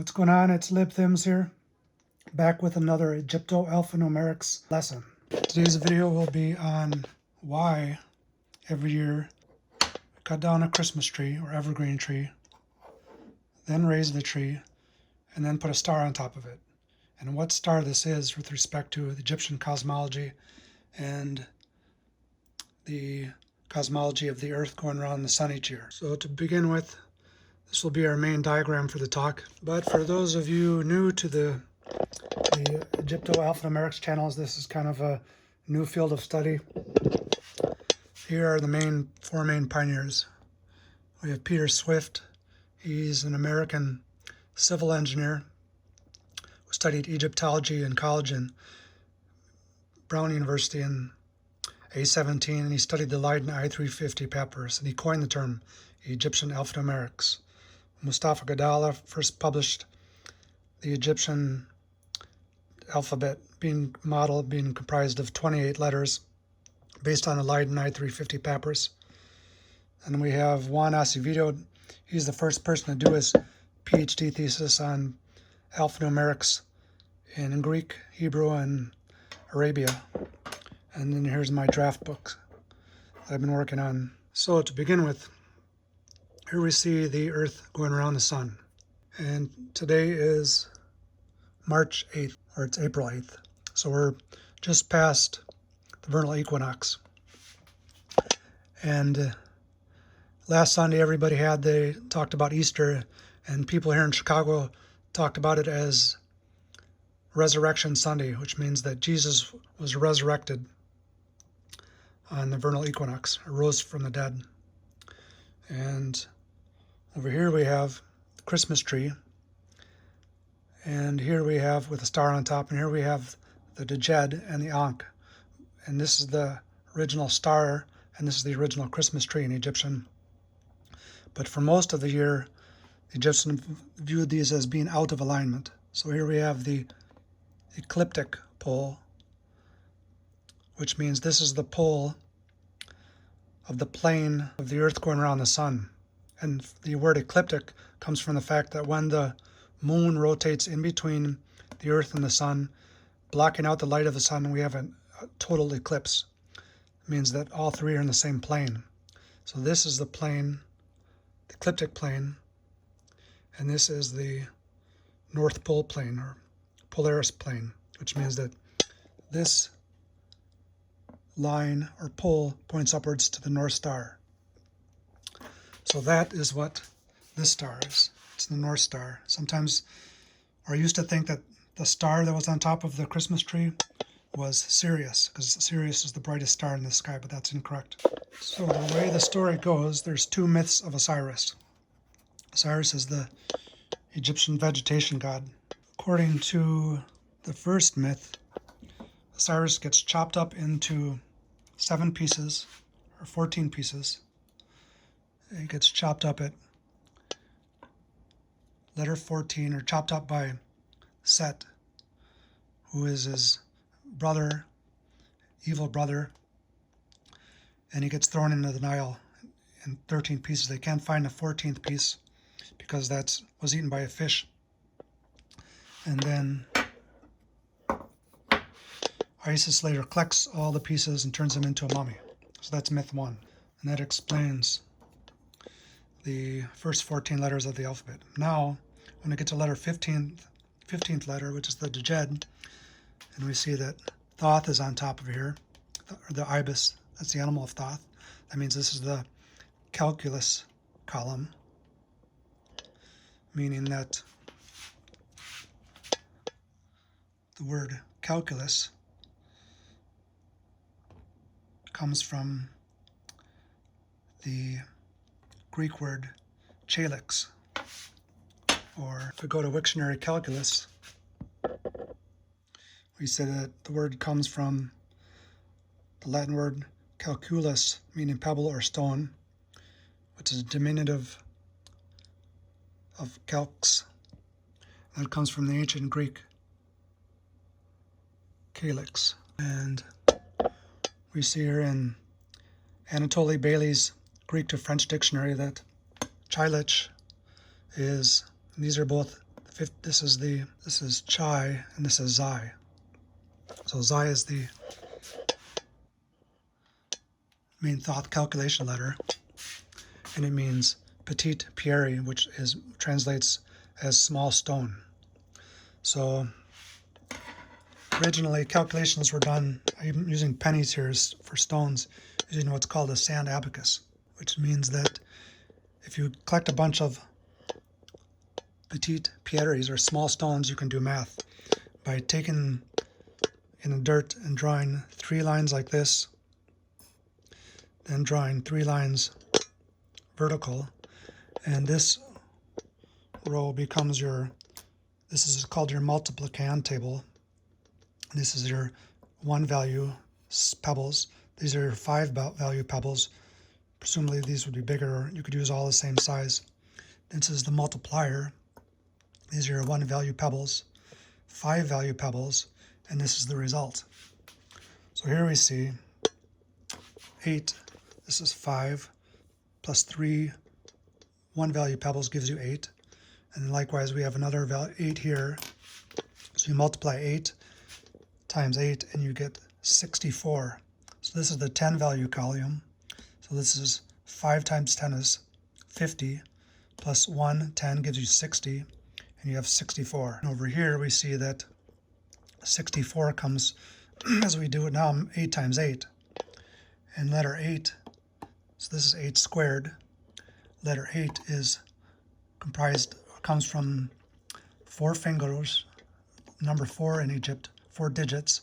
What's going on? It's LibThims here, back with another Egypto-alphanumerics lesson. Today's video will be on why every year we cut down a Christmas tree or evergreen tree, then raise the tree, and then put a star on top of it. And what star this is with respect to the Egyptian cosmology and the cosmology of the Earth going around the sun each year. So to begin with, this will be our main diagram for the talk. But for those of you new to the Egypto-alphanumerics channels, this is kind of a new field of study. Here are the four main pioneers. We have Peter Swift. He's an American civil engineer who studied Egyptology in college in Brown University in A17, and he studied the Leiden I-350 papyrus, and he coined the term Egyptian alphanumerics. Mustafa Gadala first published the Egyptian alphabet being comprised of 28 letters based on the Leiden I-350 papyrus. And we have Juan Acevedo. He's the first person to do his PhD thesis on alphanumerics in Greek, Hebrew, and Arabia. And then here's my draft book that I've been working on. So to begin with, here we see the Earth going around the sun. And today is March 8th, or it's April 8th. So we're just past the vernal equinox. And last Sunday, they talked about Easter, and people here in Chicago talked about it as Resurrection Sunday, which means that Jesus was resurrected on the vernal equinox, rose from the dead. And over here we have the Christmas tree, and here we have with a star on top, and here we have the Djed and the Ankh. And this is the original star, and this is the original Christmas tree in Egyptian. But for most of the year, the Egyptians viewed these as being out of alignment. So here we have the ecliptic pole, which means this is the pole of the plane of the Earth going around the sun. And the word ecliptic comes from the fact that when the moon rotates in between the Earth and the sun, blocking out the light of the sun, we have a total eclipse. It means that all three are in the same plane. So this is the plane, the ecliptic plane, and this is the North Pole plane, or Polaris plane, which means that this line or pole points upwards to the North Star. So that is what this star is. It's the North Star. Sometimes, or I used to think that the star that was on top of the Christmas tree was Sirius, because Sirius is the brightest star in the sky, but that's incorrect. So the way the story goes, there's two myths of Osiris. Osiris is the Egyptian vegetation god. According to the first myth, Osiris gets chopped up into 7 pieces, or 14 pieces. It gets chopped up at letter 14, or chopped up by Set, who is his brother, evil brother, and he gets thrown into the Nile in 13 pieces. They can't find the 14th piece because that was eaten by a fish. And then Isis later collects all the pieces and turns them into a mummy. So that's myth 1. And that explains the first 14 letters of the alphabet. Now, when we get to letter 15th letter, which is the Djed, and we see that Thoth is on top of here, or the ibis, that's the animal of Thoth. That means this is the calculus column, meaning that the word calculus comes from the Greek word chalix, or if we go to Wiktionary calculus, we say that the word comes from the Latin word calculus, meaning pebble or stone, which is a diminutive of calx. That comes from the ancient Greek calyx. And we see here in Anatoly Bailey's Greek to French dictionary that Chilich is, and these are both This is Chi, and this is Xi. So Xi is the main Thoth calculation letter, and it means petite pierre, which translates as small stone. So originally calculations were done using pennies here for stones, using what's called a sand abacus, which means that if you collect a bunch of petite pierres, or small stones, you can do math by taking in the dirt and drawing 3 lines like this, then drawing 3 lines vertical, and this row becomes this is called your multiplicand table. This is your 1 value pebbles. These are your 5 value pebbles. Presumably these would be bigger. You could use all the same size. This is the multiplier. These are your 1 value pebbles, 5 value pebbles, and this is the result. So here we see 8. This is 5 plus 3 1 value pebbles gives you 8. And then likewise we have another 8 here. So you multiply 8 times 8 and you get 64. So this is the 10 value column. So this is 5 times 10 is 50, plus 1, 10 gives you 60, and you have 64. And over here we see that 64 comes, as we do it now, 8 times 8. And letter 8, so this is 8 squared. Letter 8 comes from 4 fingers, number 4 in Egypt, 4 digits,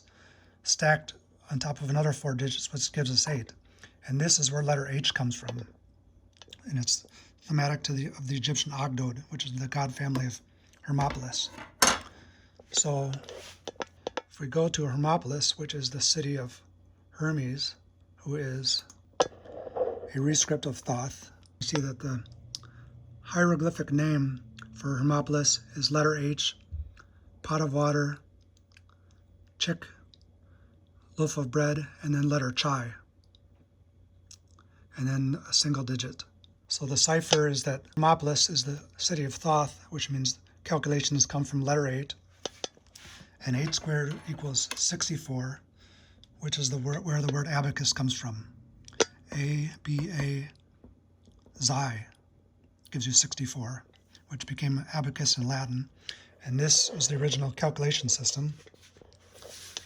stacked on top of another 4 digits, which gives us 8. And this is where letter H comes from. And it's thematic of the Egyptian Ogdod, which is the god family of Hermopolis. So if we go to Hermopolis, which is the city of Hermes, who is a rescript of Thoth, you see that the hieroglyphic name for Hermopolis is letter H, pot of water, chick, loaf of bread, and then letter Chi, and then a single digit. So the cipher is that Hermopolis is the city of Thoth, which means calculations come from letter 8, and 8 squared equals 64, which is where the word abacus comes from. A-B-A, Xi, gives you 64, which became abacus in Latin. And this is the original calculation system.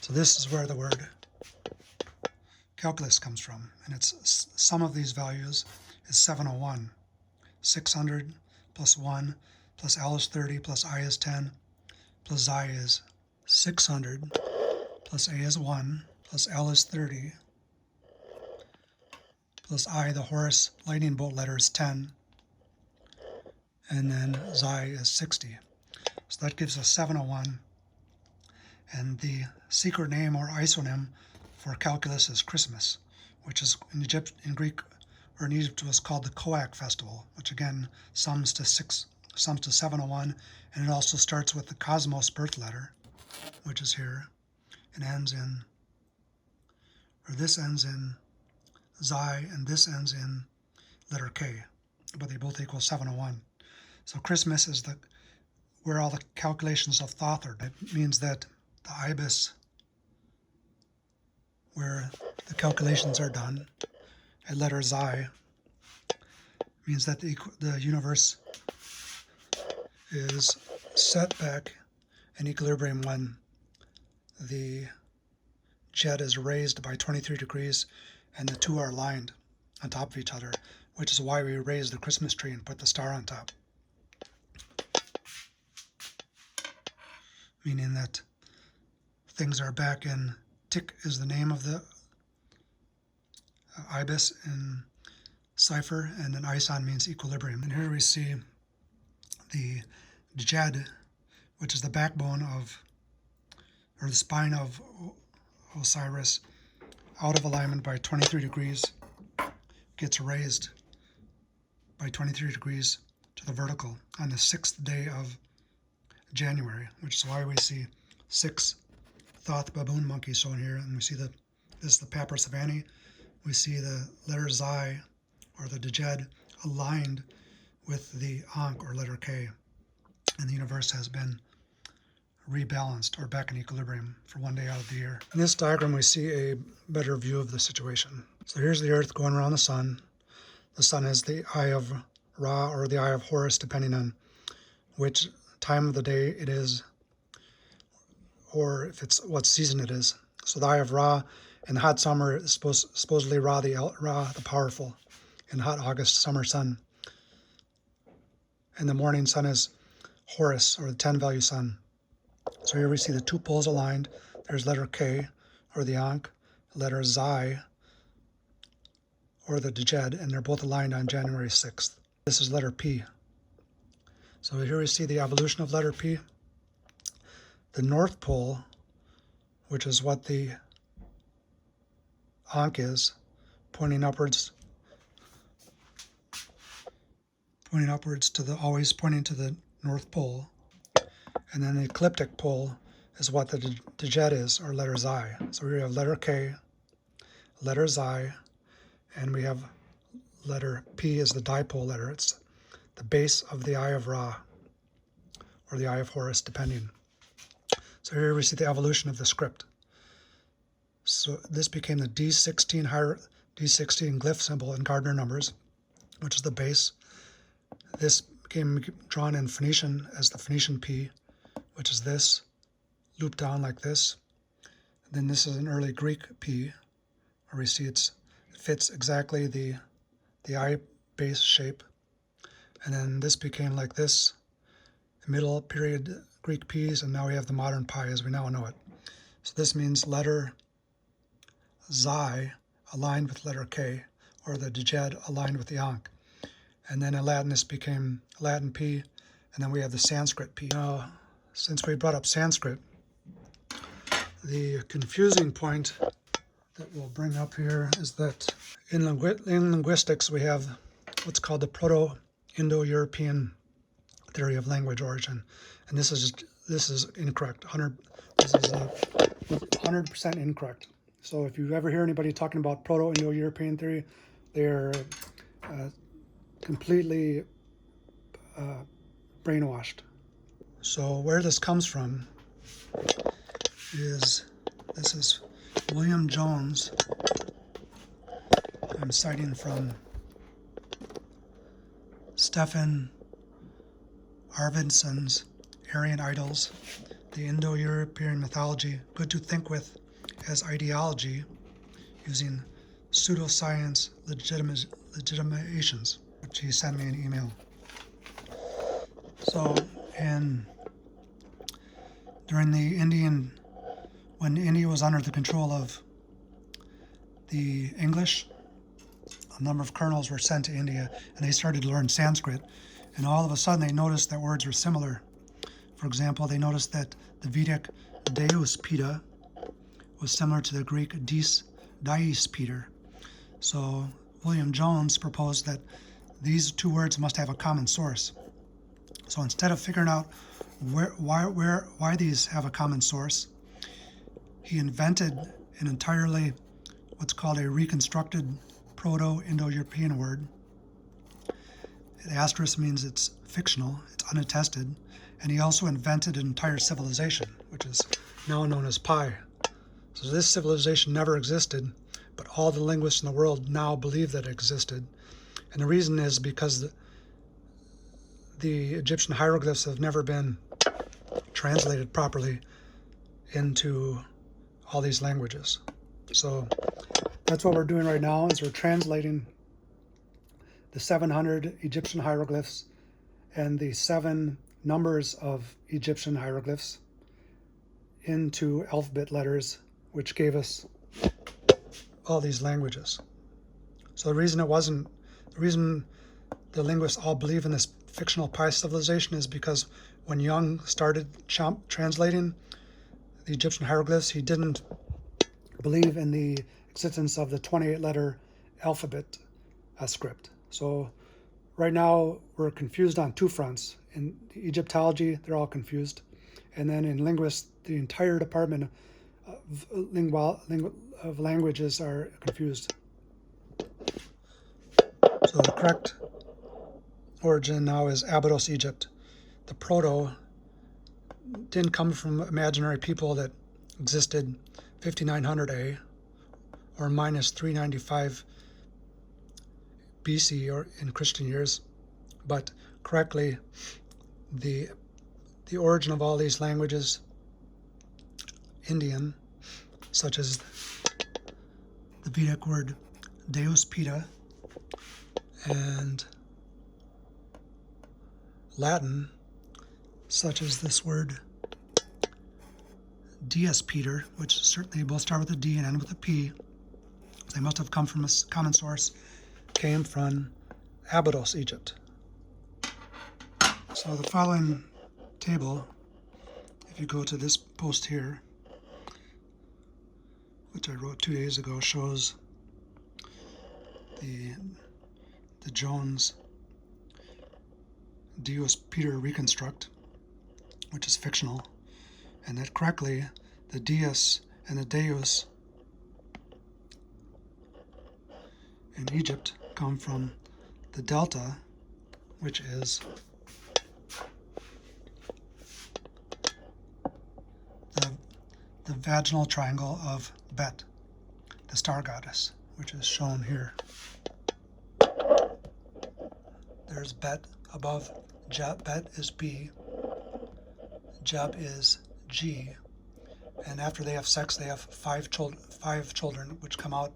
So this is where the word calculus comes from. And its sum of these values is 701. 600 plus 1 plus L is 30 plus I is 10 plus Xi is 600 plus A is 1 plus L is 30 plus I, the Horus lightning bolt letter, is 10, and then Xi is 60. So that gives us 701. And the secret name or isonym for calculus is Christmas, which is in Greek or in Egypt was called the Coac festival, which again sums to 701, and it also starts with the Cosmos birth letter, which is here, and this ends in Xi, and this ends in letter K, but they both equal 701. So Christmas is where all the calculations of Thoth are. It means that the ibis, where the calculations are done, at letter Xi, means that the universe is set back in equilibrium when the jet is raised by 23 degrees and the two are aligned on top of each other, which is why we raise the Christmas tree and put the star on top. Meaning that things are back in, Tik is the name of the ibis in cipher, and then Ison means equilibrium. And here we see the Djed, which is the backbone or the spine of Osiris, out of alignment by 23 degrees, gets raised by 23 degrees to the vertical on the 6th day of January, which is why we see 6 Thoth baboon monkeys shown here, and we see this is the Papyrus of Ani. We see the letter Xi, or the Djed, aligned with the Ankh, or letter K. and the universe has been rebalanced or back in equilibrium for one day out of the year. In this diagram, we see a better view of the situation. So here's the Earth going around the sun. The sun is the eye of Ra or the eye of Horus, depending on which time of the day it is or if it's what season it is. So the eye of Ra in the hot summer is supposedly Ra the powerful, in hot August summer sun. And the morning sun is Horus, or the 10-value sun. So here we see the two poles aligned. There's letter K, or the Ankh, letter Xi, or the Djed, and they're both aligned on January 6th. This is letter P. So here we see the evolution of letter P. The North Pole, which is what the Ankh is, pointing upwards to the, always pointing to the North Pole. And then the ecliptic pole is what the Djed is, or letter Xi. So we have letter K, letter Xi, and we have letter P is the dipole letter. It's the base of the eye of Ra, or the eye of Horus, depending. So here we see the evolution of the script. So this became the D16 glyph symbol in Gardner numbers, which is the base. This became drawn in Phoenician as the Phoenician P, which is this, looped down like this. And then this is an early Greek P, where we see it fits exactly the eye base shape. And then this became like this, middle period Greek P's, and now we have the modern pi as we now know it. So this means letter Xi aligned with letter K, or the Djed aligned with the Ankh. And then in Latin this became Latin P, and then we have the Sanskrit P. Now, since we brought up Sanskrit, the confusing point that we'll bring up here is that in linguistics we have what's called the Proto-Indo-European theory of language origin, and this is incorrect. This is 100% incorrect. So if you ever hear anybody talking about Proto-Indo-European theory, they're completely brainwashed. So where this comes from is, this is William Jones. I'm citing from Stefan Arvidsson's Aryan Idols, the Indo-European mythology, good to think with as ideology, using pseudoscience legitimations, which he sent me an email. So, when India was under the control of the English, a number of colonels were sent to India, and they started to learn Sanskrit, and all of a sudden they noticed that words were similar. For example, they noticed that the Vedic Deus Pita was similar to the Greek Dies Peter. So William Jones proposed that these two words must have a common source. So instead of figuring out why these have a common source, he invented an entirely what's called a reconstructed Proto-Indo-European word. The asterisk means it's fictional, it's unattested, and he also invented an entire civilization, which is now known as Pi. So this civilization never existed, but all the linguists in the world now believe that it existed. And the reason is because the Egyptian hieroglyphs have never been translated properly into all these languages. So that's what we're doing right now, is we're translating the 700 Egyptian hieroglyphs and the 7 numbers of Egyptian hieroglyphs into alphabet letters, which gave us all these languages. So the reason the linguists all believe in this fictional Pi civilization is because when Young started translating the Egyptian hieroglyphs, he didn't believe in the existence of the 28-letter alphabet script. So right now we're confused on two fronts. In Egyptology, they're all confused. And then in linguists, the entire department of languages are confused. So the correct origin now is Abydos, Egypt. the proto didn't come from imaginary people that existed 5900 A or minus 395 BC or in Christian years, but correctly the origin of all these languages, Indian, such as the Vedic word Deus Pita, and Latin, such as this word Dies Peter, which certainly both start with a D and end with a P. They must have come from a common source, came from Abydos, Egypt. So the following table, if you go to this post here, which I wrote 2 days ago, shows the Jones Deus Peter reconstruct, which is fictional, and that correctly the Deus and the Deus in Egypt come from the delta, which is the vaginal triangle of Bet, the star goddess, which is shown here. There's Bet above. Bet is B, Jeb is G, and after they have sex, they have five children, which come out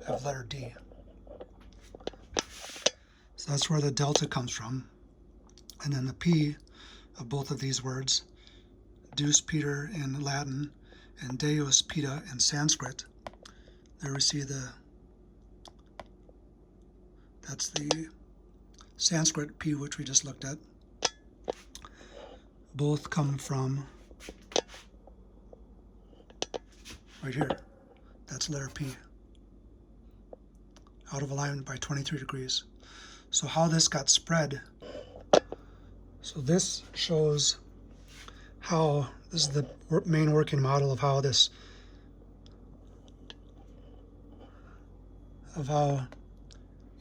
of letter D. So that's where the delta comes from. And then the P of both of these words, Deus Peter in Latin and Deus Pita in Sanskrit. There we see that's the Sanskrit P, which we just looked at. Both come from right here. That's letter P. Out of alignment by 23 degrees. So how this got spread. So this shows how, this is the main working model of how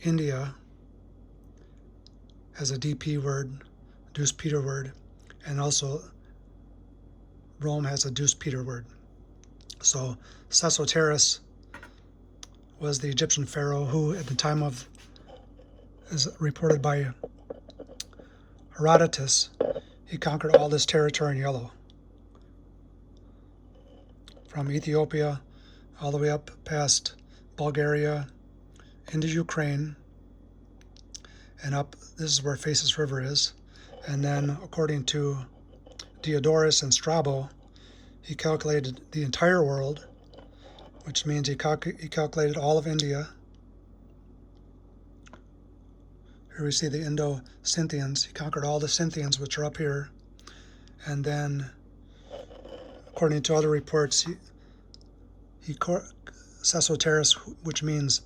India has a DP word, Deus Peter word, and also Rome has a Deus Peter word. So Sesostris was the Egyptian pharaoh who, at the time of, is reported by Herodotus, he conquered all this territory in yellow, from Ethiopia all the way up past Bulgaria into Ukraine and up. This is where Phasis River is. And then, according to Diodorus and Strabo, he calculated the entire world, which means he calculated all of India. Here we see the Indo-Scythians. He conquered all the Scythians, which are up here. And then, according to other reports, Sesostris, which means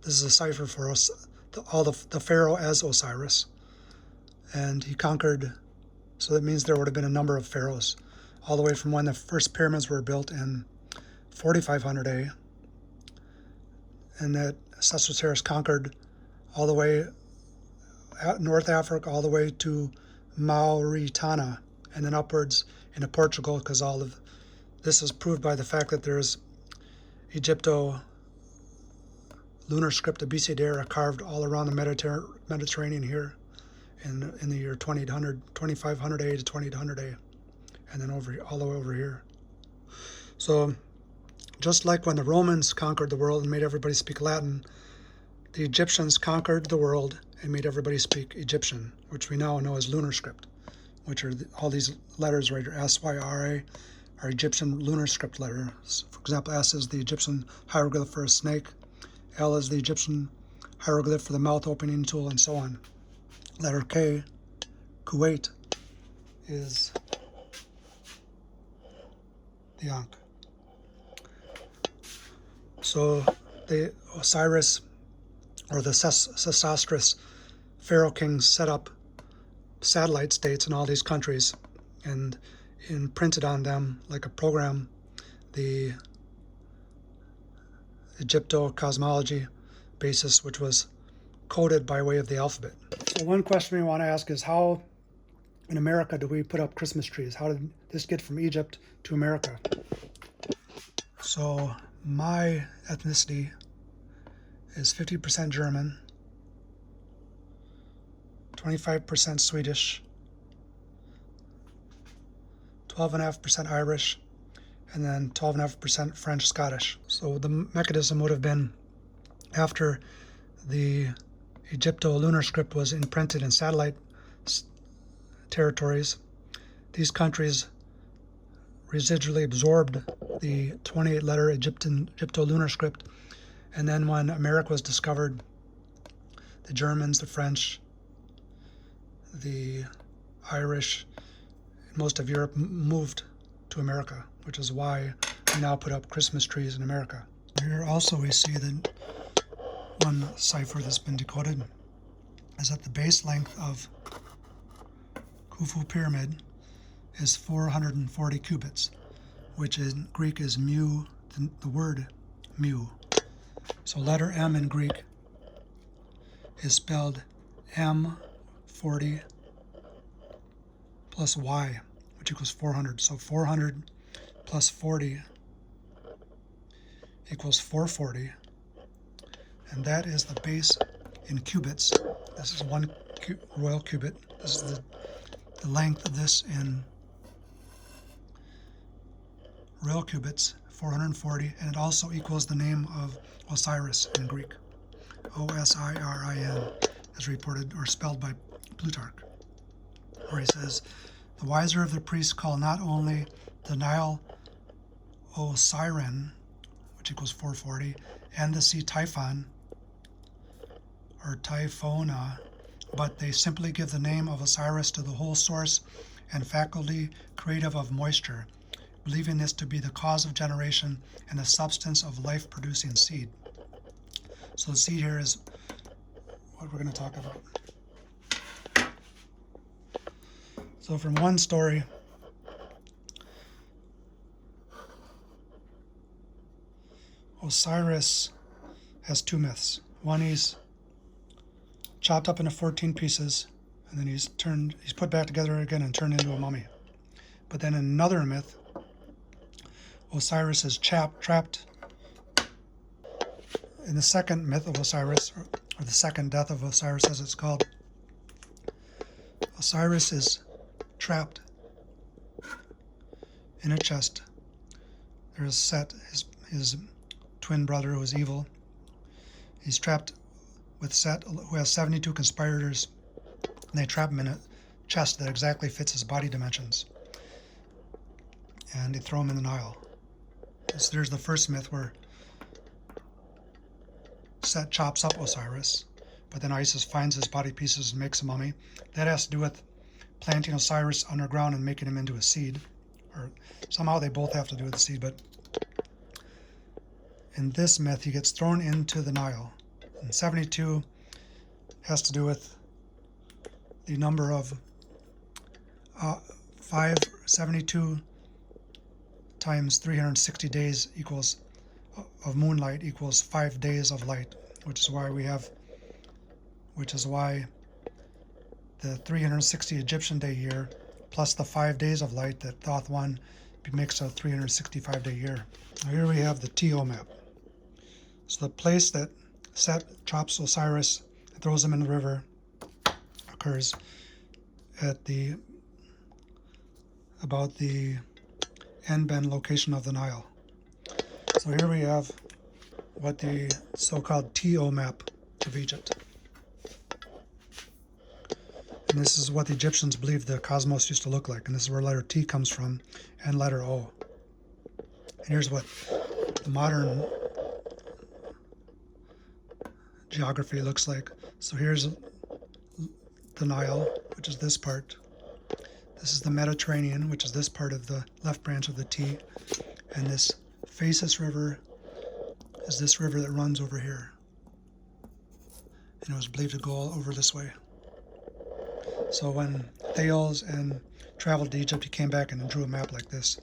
this is a cipher for us, the pharaoh as Osiris. And he conquered, so that means there would have been a number of pharaohs, all the way from when the first pyramids were built in 4500 A, and that Sesostris conquered all the way North Africa, all the way to Mauritania, and then upwards into Portugal, because all of this is proved by the fact that there's Egypto lunar script of BC era carved all around the Mediterranean here in the year 2500 A to 2800 A, and then all the way over here. So just like when the Romans conquered the world and made everybody speak Latin, the Egyptians conquered the world and made everybody speak Egyptian, which we now know as lunar script, which are all these letters right here, SYRA, are Egyptian lunar script letters. For example, S is the Egyptian hieroglyph for a snake, L is the Egyptian hieroglyph for the mouth opening tool, and so on. Letter K, Kuwait, is the Ankh. So the Osiris, or the Sesostris pharaoh kings, set up satellite states in all these countries and imprinted on them like a program the Egypto-cosmology basis, which was coded by way of the alphabet. So one question we want to ask is, how in America do we put up Christmas trees? How did this get from Egypt to America? So my ethnicity is 50% German, 25% Swedish, 12.5% Irish, and then 12.5% French Scottish. So the mechanism would have been after the Egypto-lunar script was imprinted in satellite territories, these countries residually absorbed the 28-letter Egypto-lunar script, and then when America was discovered, the Germans, the French, the Irish, and most of Europe moved to America, which is why we now put up Christmas trees in America. Here also we see that one cipher that's been decoded is that the base length of Khufu pyramid is 440 cubits, which in Greek is mu, the word mu. So letter M in Greek is spelled M40 plus Y, which equals 400. So 400 plus 40 equals 440. And that is the base in cubits. This is one royal cubit. This is the length of this in royal cubits, 440, and it also equals the name of Osiris in Greek. Osirin, as reported or spelled by Plutarch, where he says, the wiser of the priests call not only the Nile Osirin, which equals 440, and the sea Typhon, or Typhona, but they simply give the name of Osiris to the whole source and faculty creative of moisture, believing this to be the cause of generation and the substance of life-producing seed. So the seed here is what we're going to talk about. So from one story, Osiris has two myths. One, he's chopped up into 14 pieces, and then he's put back together again and turned into a mummy. But then in another myth, Osiris is trapped. In the second myth of Osiris, or the second death of Osiris as it's called, Osiris is trapped in a chest. There is Set, his twin brother who is evil. He's trapped with Set, who has 72 conspirators, and they trap him in a chest that exactly fits his body dimensions. And they throw him in the Nile. So there's the first myth where Set chops up Osiris, but then Isis finds his body pieces and makes a mummy. That has to do with planting Osiris underground and making him into a seed. Or somehow they both have to do with the seed, but in this myth he gets thrown into the Nile. And 72 has to do with the number of 572 times 360 days equals of moonlight equals 5 days of light, which is why the 360 Egyptian day year plus the 5 days of light that Thoth 1 makes a 365 day year. Now here we have the TO map. So the place that Set chops Osiris and throws him in the river occurs at about the end bend location of the Nile. So here we have what the so-called TO map of Egypt. And this is what the Egyptians believed the cosmos used to look like. And this is where letter T comes from and letter O. And here's what the modern geography looks like. So here's the Nile, which is this part. This is the Mediterranean, which is this part of the left branch of the T. And this Phasis River is this river that runs over here. And it was believed to go over this way. So when Thales traveled to Egypt, he came back and drew a map like this.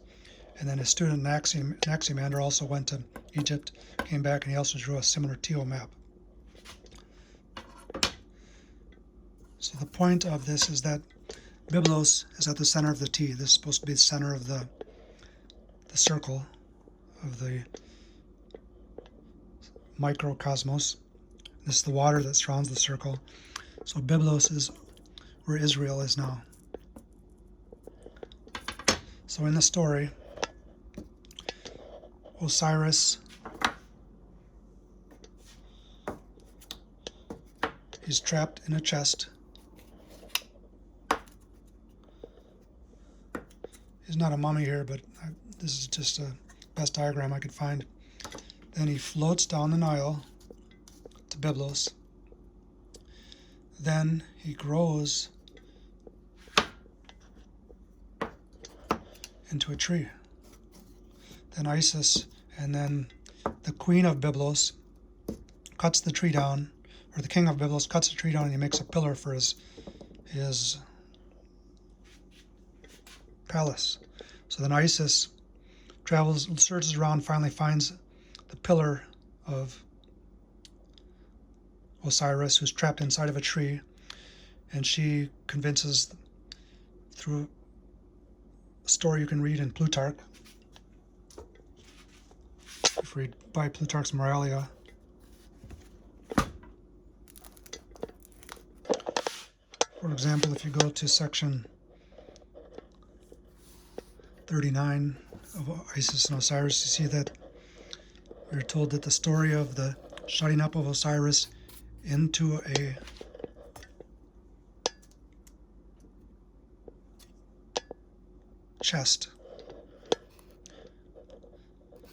And then his student Anaximander also went to Egypt, came back, and he also drew a similar TO map. So the point of this is that Byblos is at the center of the T. This is supposed to be the center of the circle of the microcosmos. This is the water that surrounds the circle. So Byblos is where Israel is now. So in the story, Osiris, he's trapped in a chest. He's not a mummy here, but this is just a best diagram I could find. Then he floats down the Nile to Byblos. Then he grows into a tree. Then Isis, and then the queen of Byblos cuts the tree down, or the king of Byblos cuts the tree down, and he makes a pillar for his palace. So then Isis travels, searches around, finally finds the pillar of Osiris, who's trapped inside of a tree, and she convinces, through a story you can read in Plutarch, if you read by Plutarch's Moralia, for example, if you go to section 39 of Isis and Osiris, you see that we're told that the story of the shutting up of Osiris into a chest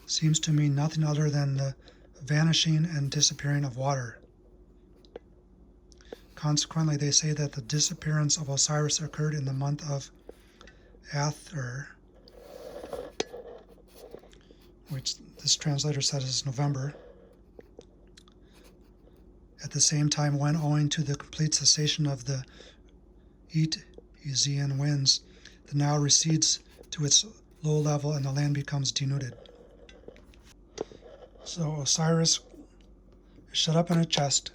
seems to mean nothing other than the vanishing and disappearing of water. Consequently, they say that the disappearance of Osiris occurred in the month of Athyr, which this translator said is November, at the same time when, owing to the complete cessation of the Etesian winds, the Nile recedes to its low level and the land becomes denuded. So Osiris is shut up in a chest.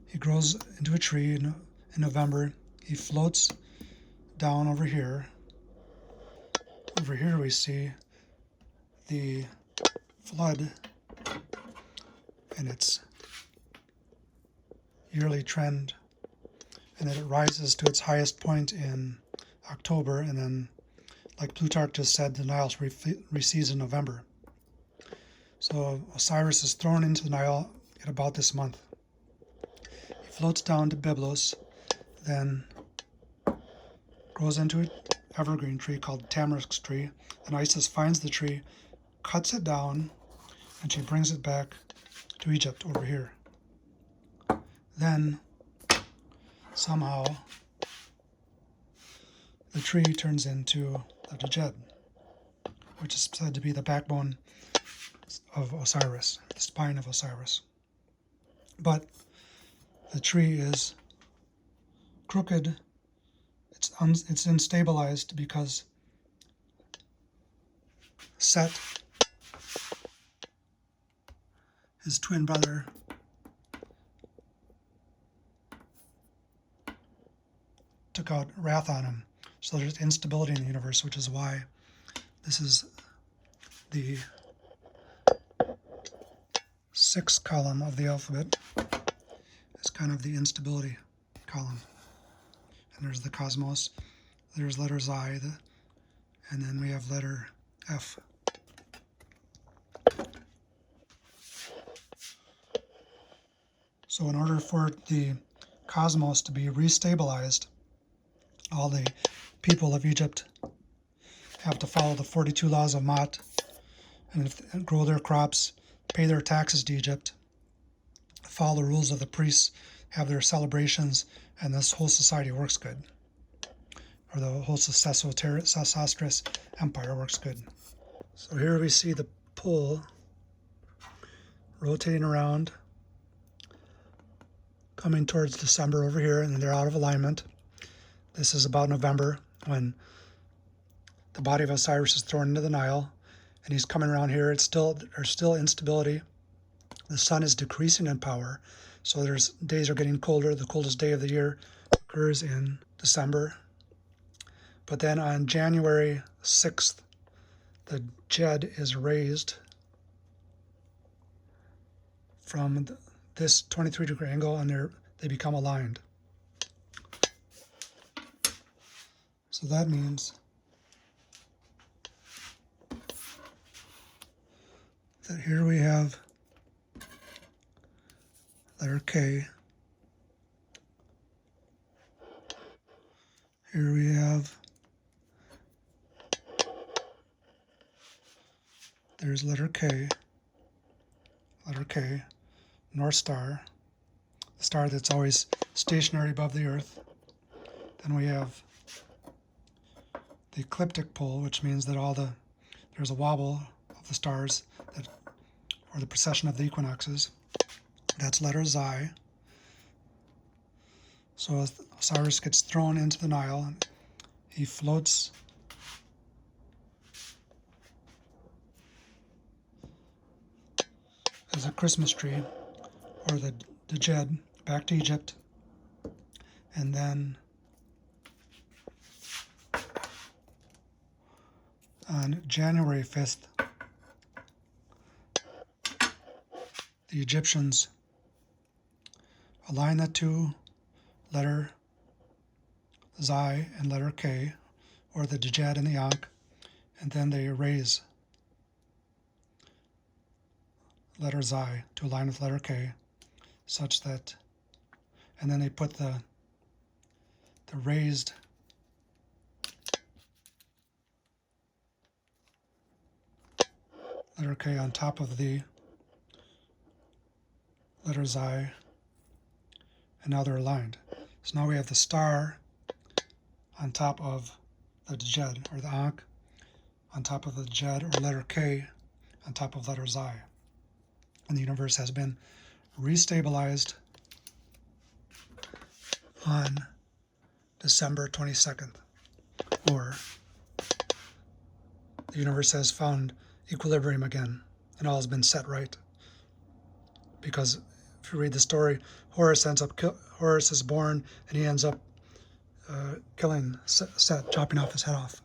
He grows into a tree in November. He floats down over here. Over here we see the flood and its yearly trend, and that it rises to its highest point in October, and then, like Plutarch just said, the Nile recedes in November. So Osiris is thrown into the Nile at about this month. He floats down to Byblos, then grows into an evergreen tree called the tamarisk tree, and Isis finds the tree, cuts it down, and she brings it back to Egypt over here. Then, somehow, the tree turns into the Djed, which is said to be the backbone of Osiris, the spine of Osiris. But the tree is crooked, it's instabilized because Set, his twin brother, took out wrath on him. So there's instability in the universe, which is why this is the sixth column of the alphabet. It's kind of the instability column. And there's the cosmos. There's letters I, and then we have letter F. So in order for the cosmos to be restabilized, all the people of Egypt have to follow the 42 laws of Ma'at and grow their crops, pay their taxes to Egypt, follow the rules of the priests, have their celebrations, and this whole society works good. Or the whole Sesostris empire works good. So here we see the pole rotating around, coming towards December over here, and then they're out of alignment. This is about November, when the body of Osiris is thrown into the Nile, and he's coming around here. There's still instability. The sun is decreasing in power, so days are getting colder. The coldest day of the year occurs in December. But then on January 6th, the Jed is raised from this 23-degree angle, and they become aligned. So that means that here we have letter K. Here we have, there's letter K, North Star, the star that's always stationary above the Earth. Then we have the ecliptic pole, which means that there's a wobble of the stars, or the precession of the equinoxes. That's letter Xi. So Osiris gets thrown into the Nile, and he floats as a Christmas tree, or the Djed, back to Egypt. And then on January 5th, the Egyptians align the two, letter Xi and letter K, or the Djed and the Ankh, and then they erase letter Xi to align with letter K, such that, and then they put the raised letter K on top of the letter Xi, and now they're aligned. So now we have the star on top of the Djed, or the Ankh, on top of the Djed, or letter K, on top of letter Xi. And the universe has been restabilized on December 22nd, or the universe has found equilibrium again, and all has been set right. Because if you read the story, Horus is born, and he ends up killing Set, chopping off his head off.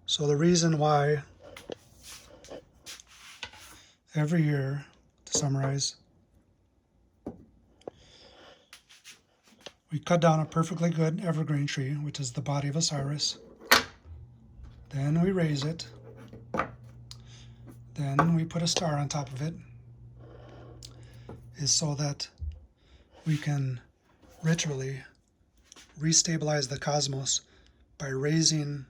So the reason why every year, to summarize, we cut down a perfectly good evergreen tree, which is the body of Osiris. Then we raise it. Then we put a star on top of it, is so that we can ritually restabilize the cosmos by raising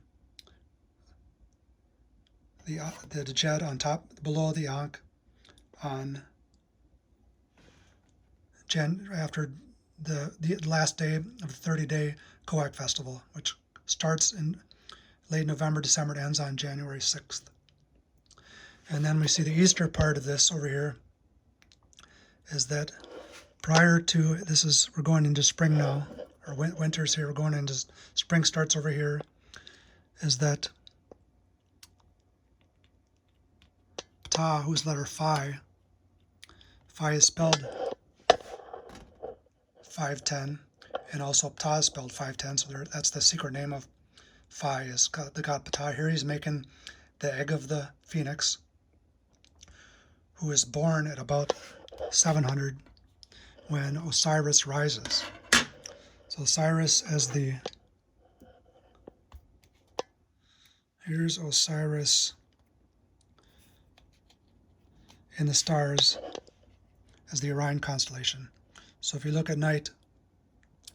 the Djed on top, below the Ankh, on after the last day of the 30-day Coac festival, which starts in late November, December, and ends on January 6th. And then we see the Easter part of this over here, is that prior to, we're going into spring now, or winter's here, we're going into spring, starts over here, is that Ptah, who's letter Phi is spelled 510, and also Ptah is spelled 510, so that's the secret name of Phi, is the god Ptah. Here he's making the egg of the phoenix, who is born at about 700 when Osiris rises. So Osiris here's Osiris in the stars as the Orion constellation. So if you look at night,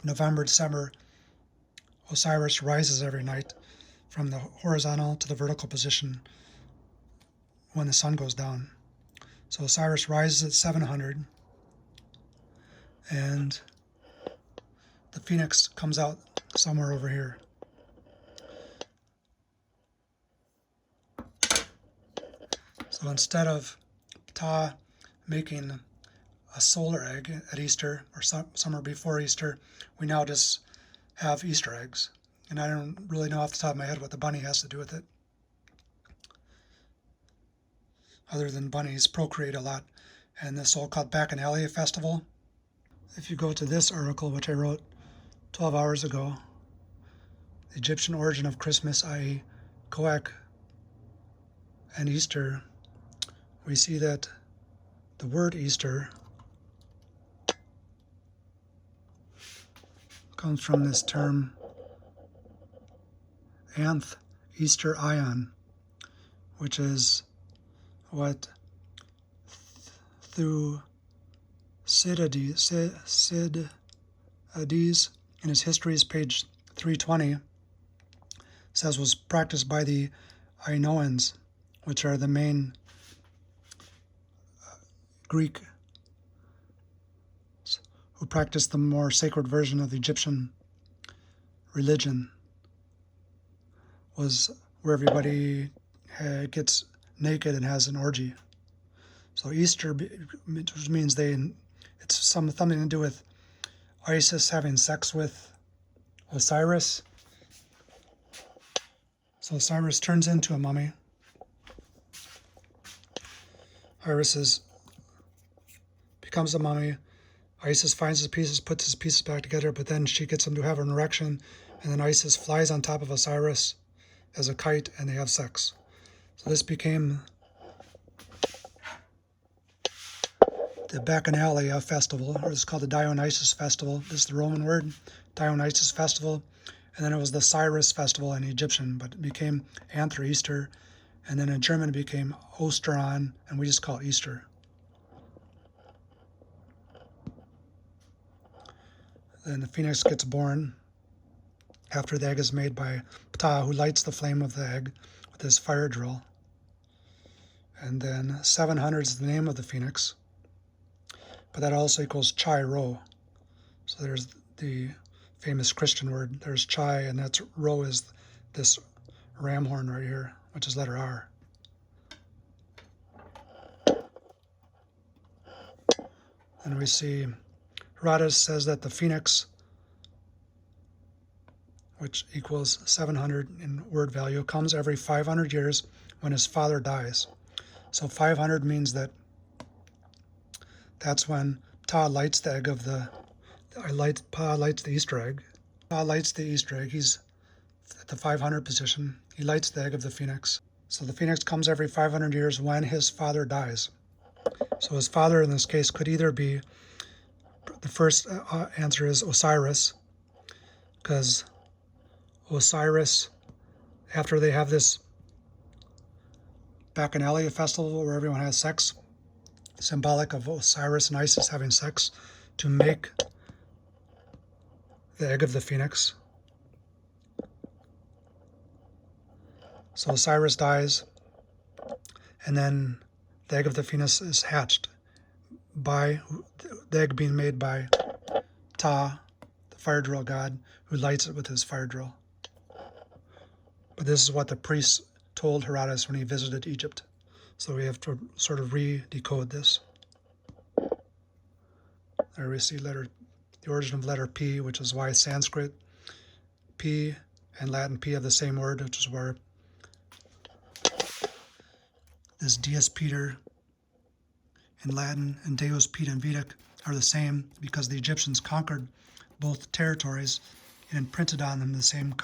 November, December, Osiris rises every night from the horizontal to the vertical position when the sun goes down. So Osiris rises at 700, and the phoenix comes out somewhere over here. So instead of Ptah making a solar egg at Easter, or somewhere before Easter, we now just have Easter eggs. And I don't really know off the top of my head what the bunny has to do with it, other than bunnies procreate a lot. And the so-called Bacchanalian festival, if you go to this article, which I wrote 12 hours ago. The Egyptian origin of Christmas, i.e. Coak and Easter, we see that the word Easter comes from this term anth, Easter ion, which is what Thucydides in his Histories, page 320, says was practiced by the Ainoans, which are the main Greek who practiced the more sacred version of the Egyptian religion, was where everybody gets naked and has an orgy. So Easter, which means it's something to do with Isis having sex with Osiris. So Osiris turns into a mummy. Isis becomes a mummy. Isis finds his pieces, puts his pieces back together, but then she gets him to have an erection, and then Isis flies on top of Osiris as a kite, and they have sex. So this became the Bacchanalia festival, or it's called the Dionysus festival. This is the Roman word, Dionysus festival. And then it was the Cyrus festival in Egyptian, but it became Anther, Easter. And then in German it became Osteron, and we just call it Easter. Then the phoenix gets born after the egg is made by Ptah, who lights the flame of the egg with his fire drill. And then 700 is the name of the phoenix, but that also equals Chai Ro. So there's the famous Christian word. There's Chai, and that's Ro is this ram horn right here, which is letter R. And we see Herodotus says that the phoenix, which equals 700 in word value, comes every 500 years when his father dies. So 500 means that's when Ptah lights the egg of Ptah lights the Easter egg. Ptah lights the Easter egg. He's at the 500 position. He lights the egg of the phoenix. So the phoenix comes every 500 years when his father dies. So his father in this case could either be, the first answer is Osiris, because Osiris, after they have this Bacchanalia festival where everyone has sex, symbolic of Osiris and Isis having sex to make the egg of the phoenix. So Osiris dies, and then the egg of the phoenix is hatched by the egg being made by Ptah, the fire drill god, who lights it with his fire drill. But this is what the priests told Herodotus when he visited Egypt. So we have to sort of re-decode this. There we see the origin of letter P, which is why Sanskrit P and Latin P have the same word, which is where this Dies Peter in Latin and Deus Pete in Vedic are the same, because the Egyptians conquered both territories and printed on them the same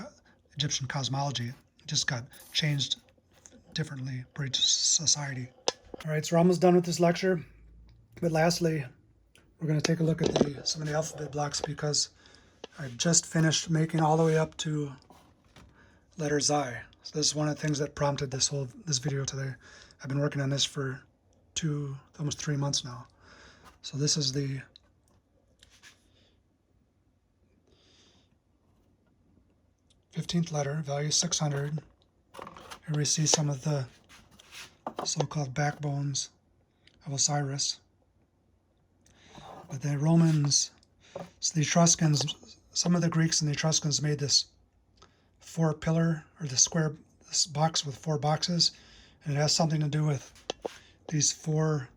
Egyptian cosmology. It just got changed differently for each society. All right, so we're almost done with this lecture. But lastly, we're going to take a look at some of the alphabet blocks, because I've just finished making all the way up to letter Xi. So this is one of the things that prompted this video today. I've been working on this for almost 3 months now. So this is the th letter, value 600. Here we see some of the so-called backbones of Osiris. But the Romans, so the Etruscans, some of the Greeks and the Etruscans made this 4-pillar, or this box with 4 boxes, and it has something to do with these are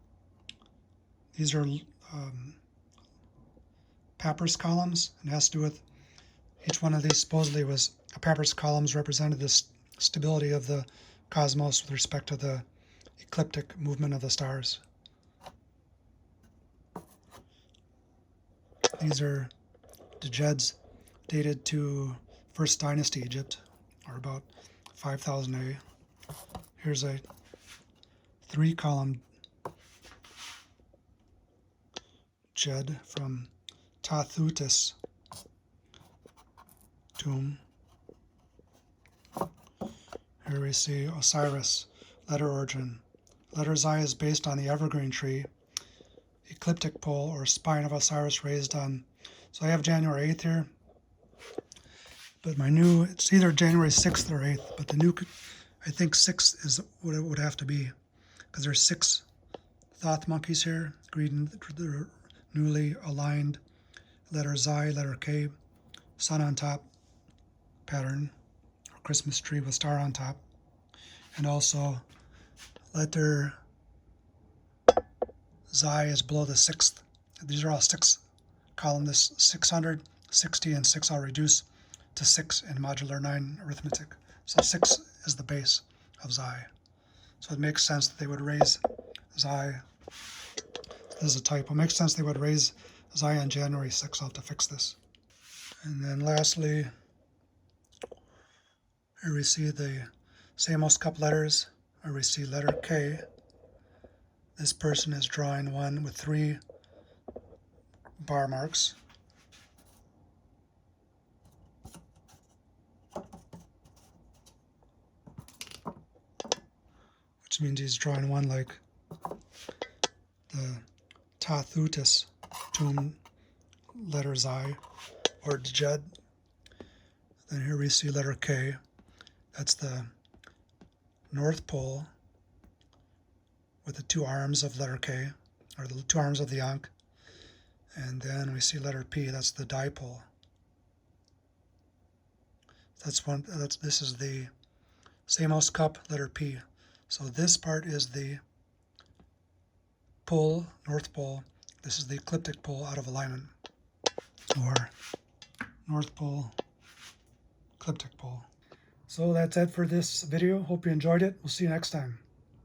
papyrus columns, and it has to do with each one of these supposedly was a papyrus columns represented the stability of the cosmos with respect to the ecliptic movement of the stars. These are Djeds, dated to First Dynasty Egypt, or about 5000 A. Here's a 3-column Jed from Tathutis tomb. Here we see Osiris, letter origin. Letter Xi is based on the evergreen tree, ecliptic pole or spine of Osiris raised on. So I have January 8th here, but my new, it's either January 6th or 8th, but the new, I think 6 is what it would have to be, because there's 6 Thoth monkeys here, greeting the newly aligned letter Xi, letter K, sun on top pattern, or Christmas tree with star on top, and also letter Xi is below the 6th. These are all 6 column. This 600, 60, and 6 I'll reduce to 6 in modular 9 arithmetic. So 6 is the base of Xi. So it makes sense that they would raise Xi. This is a typo. It makes sense they would raise Xi on January 6th. I'll have to fix this. And then lastly, here we see the Samos cup letters, where we see letter K. This person is drawing one with 3 bar marks. Which means he's drawing one like the Tathutis tomb letter Xi, or Jed. Then here we see letter K. That's the North Pole with the 2 arms of letter K, or the 2 arms of the Ankh. And then we see letter P, that's the dipole. This is the Samos cup, letter P. So this part is the pole, North Pole. This is the ecliptic pole out of alignment, or North Pole, ecliptic pole. So that's it for this video. Hope you enjoyed it. We'll see you next time.